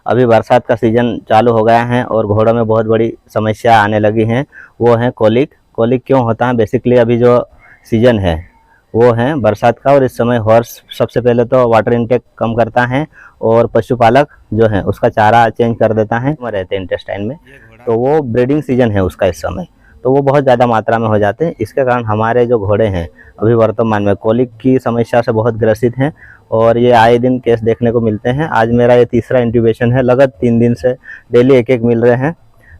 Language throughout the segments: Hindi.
अभी बरसात का सीज़न चालू हो गया है और घोड़ों में बहुत बड़ी समस्या आने लगी हैं, वो है कोलिक। कोलिक क्यों होता है? बेसिकली अभी जो सीज़न है वो है बरसात का, और इस समय हॉर्स सबसे पहले तो वाटर इनटेक कम करता है और पशुपालक जो है उसका चारा चेंज कर देता है, रहते हैं इंटेस्टाइन में, तो वो ब्रीडिंग सीजन है उसका इस समय, तो वो बहुत ज़्यादा मात्रा में हो जाते हैं। इसके कारण हमारे जो घोड़े हैं अभी वर्तमान में कोलिक की समस्या से बहुत ग्रसित हैं और ये आए दिन केस देखने को मिलते हैं। आज मेरा ये तीसरा इंट्यूबेशन है, लगातार 3 दिन से डेली एक एक मिल रहे हैं।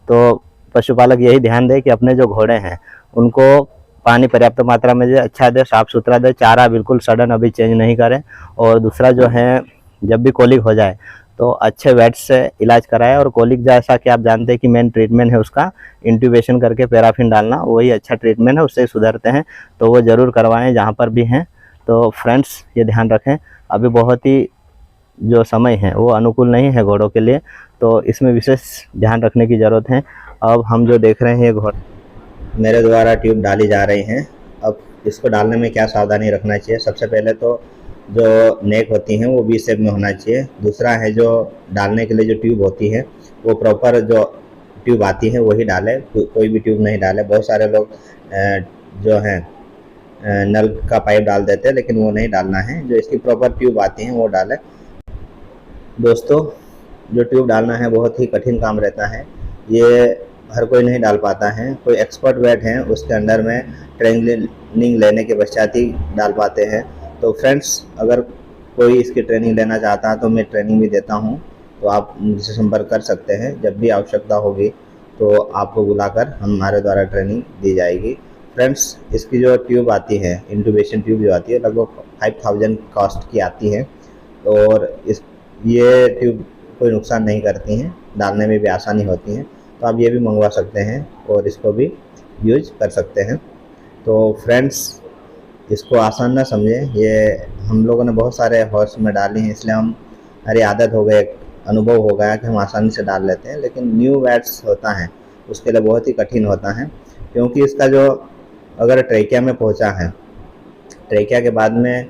तो पशुपालक यही ध्यान दे कि अपने जो घोड़े हैं उनको पानी पर्याप्त मात्रा में दे, अच्छा दे, साफ़ सुथरा दे, चारा बिल्कुल सडन अभी चेंज नहीं करें। और दूसरा जो है, जब भी कोलिक हो जाए तो अच्छे वेट से इलाज कराए। और कोलिक जैसा कि आप जानते हैं कि मेन ट्रीटमेंट है उसका इंट्यूबेशन करके पैराफिन डालना, वही अच्छा ट्रीटमेंट है, उससे सुधरते हैं, तो वो ज़रूर करवाएं जहाँ पर भी हैं। तो फ्रेंड्स ये ध्यान रखें, अभी बहुत ही जो समय है वो अनुकूल नहीं है घोड़ों के लिए, तो इसमें विशेष ध्यान रखने की ज़रूरत है। अब हम जो देख रहे हैं ये घोड़े मेरे द्वारा ट्यूब डाली जा रही हैं। अब इसको डालने में क्या सावधानी रखना चाहिए? सबसे पहले तो जो नेक होती हैं वो वी शेप में होना चाहिए। दूसरा है जो डालने के लिए जो ट्यूब होती है वो प्रॉपर जो ट्यूब आती है वही डालें, कोई भी ट्यूब नहीं डालें। बहुत सारे लोग जो हैं नल का पाइप डाल देते हैं, लेकिन वो नहीं डालना है, जो इसकी प्रॉपर ट्यूब आती हैं वो डालें। दोस्तों, जो ट्यूब डालना है बहुत ही कठिन काम रहता है, ये हर कोई नहीं डाल पाता है। कोई एक्सपर्ट वेट हैं उसके अंडर में ट्रेनिंग लेने के पश्चात ही डाल पाते हैं। तो फ्रेंड्स, अगर कोई इसकी ट्रेनिंग लेना चाहता है तो मैं ट्रेनिंग भी देता हूं, तो आप मुझसे संपर्क कर सकते हैं। जब भी आवश्यकता होगी तो आपको बुलाकर हमारे द्वारा ट्रेनिंग दी जाएगी। फ्रेंड्स, इसकी जो ट्यूब आती है, इंट्यूबेशन ट्यूब जो आती है, लगभग 5000 कॉस्ट की आती है, और ये ट्यूब कोई नुकसान नहीं करती हैं, डालने में भी आसानी होती हैं। तो आप ये भी मंगवा सकते हैं और इसको भी यूज कर सकते हैं। तो फ्रेंड्स, इसको आसान ना समझें, ये हम लोगों ने बहुत सारे हॉर्स में डाली हैं, इसलिए हमारी आदत हो गई, अनुभव हो गया कि हम आसानी से डाल लेते हैं। लेकिन न्यू वेट्स होता है उसके लिए बहुत ही कठिन होता है, क्योंकि इसका जो अगर ट्रेकिया में पहुंचा है, ट्रेकिया के बाद में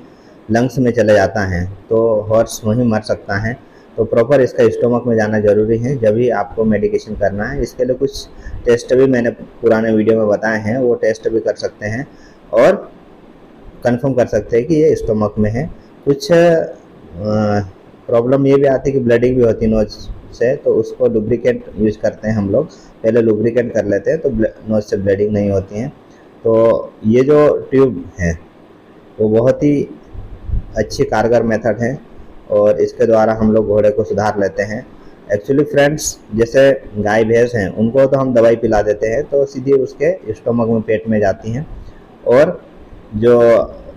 लंग्स में चले जाता है तो हॉर्स वहीं मर सकता है। तो प्रॉपर इसका स्टोमक में जाना ज़रूरी है, जब भी आपको मेडिकेशन करना है। इसके लिए कुछ टेस्ट भी मैंने पुराने वीडियो में बताए हैं, वो टेस्ट भी कर सकते हैं और कंफर्म कर सकते हैं कि ये स्टोमक में है। कुछ प्रॉब्लम ये भी आती है कि ब्लडिंग भी होती है नोज से, तो उसको लुब्रिकेंट यूज करते हैं हम लोग, पहले लुब्रिकेंट कर लेते हैं तो नोज से ब्लडिंग नहीं होती है। तो ये जो ट्यूब है वो बहुत ही अच्छी कारगर मेथड है और इसके द्वारा हम लोग घोड़े को सुधार लेते हैं। एक्चुअली फ्रेंड्स, जैसे गाय भैंस हैं उनको तो हम दवाई पिला देते हैं तो सीधी उसके स्टोमक में, पेट में जाती हैं, और जो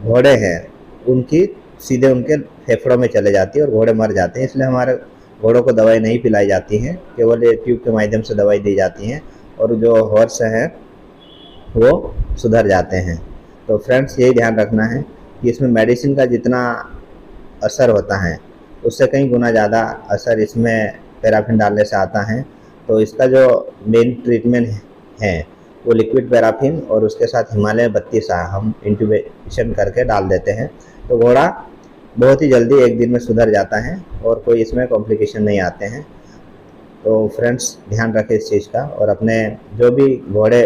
घोड़े हैं उनकी सीधे उनके फेफड़ों में चले जाती है और घोड़े मर जाते हैं। इसलिए हमारे घोड़ों को दवाई नहीं पिलाई जाती है, केवल ये ट्यूब के माध्यम से दवाई दी जाती है और जो हॉर्स हैं वो सुधर जाते हैं। तो फ्रेंड्स, यही ध्यान रखना है कि इसमें मेडिसिन का जितना असर होता है उससे कई गुना ज़्यादा असर इसमें पैराफिन डालने से आता है। तो इसका जो मेन ट्रीटमेंट है वो लिक्विड पैराफिन और उसके साथ हिमालय 32 हम इंट्यूबेशन करके डाल देते हैं। तो घोड़ा बहुत ही जल्दी एक दिन में सुधर जाता है और कोई इसमें कॉम्प्लिकेशन नहीं आते हैं। तो फ्रेंड्स, ध्यान रखें इस चीज़ का, और अपने जो भी घोड़े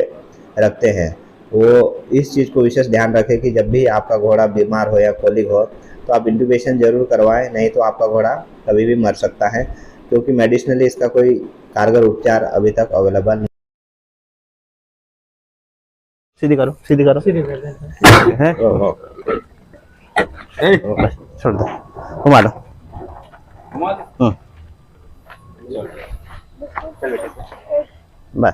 रखते हैं वो इस चीज़ को विशेष ध्यान रखें कि जब भी आपका घोड़ा बीमार हो या कोलिक हो तो आप इंट्यूबेशन ज़रूर करवाएं, नहीं तो आपका घोड़ा कभी भी मर सकता है, क्योंकि मेडिसिनली इसका कोई कारगर उपचार अभी तक अवेलेबल नहीं। सीधी करो, सीधी करो, सीधी कर देते हैं, छोड़ दो, घुमा दो। बस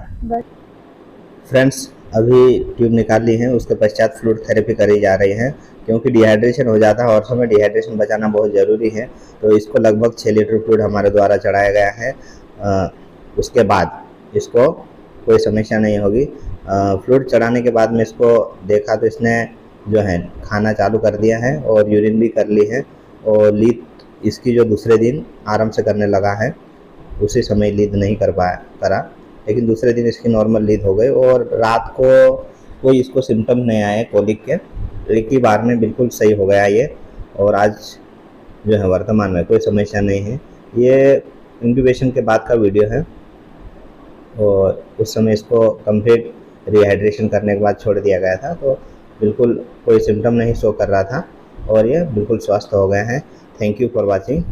फ्रेंड्स, अभी ट्यूब निकाल ली है, उसके पश्चात फ्लूइड थेरेपी करी जा रही है, क्योंकि डिहाइड्रेशन हो जाता है और समय डिहाइड्रेशन बचाना बहुत ज़रूरी है। तो इसको लगभग 6 लीटर फ्लूइड हमारे द्वारा चढ़ाया गया है। उसके बाद इसको कोई समस्या नहीं होगी। फ्लूइड चढ़ाने के बाद में इसको देखा तो इसने जो है खाना चालू कर दिया है और यूरिन भी कर ली है, और लीद इसकी जो दूसरे दिन आराम से करने लगा है, उसी समय लीद नहीं करा, लेकिन दूसरे दिन इसकी नॉर्मल लीद हो गई और रात को कोई इसको सिम्टम नहीं आए कोलिक के, एक ही बार में बिल्कुल सही हो गया ये, और आज जो है वर्तमान में कोई समस्या नहीं है। ये इंक्यूबेशन के बाद का वीडियो है, और उस समय इसको कंप्लीट रिहाइड्रेशन करने के बाद छोड़ दिया गया था, तो बिल्कुल कोई सिम्टम नहीं शो कर रहा था और ये बिल्कुल स्वस्थ हो गए हैं। Thank you for watching.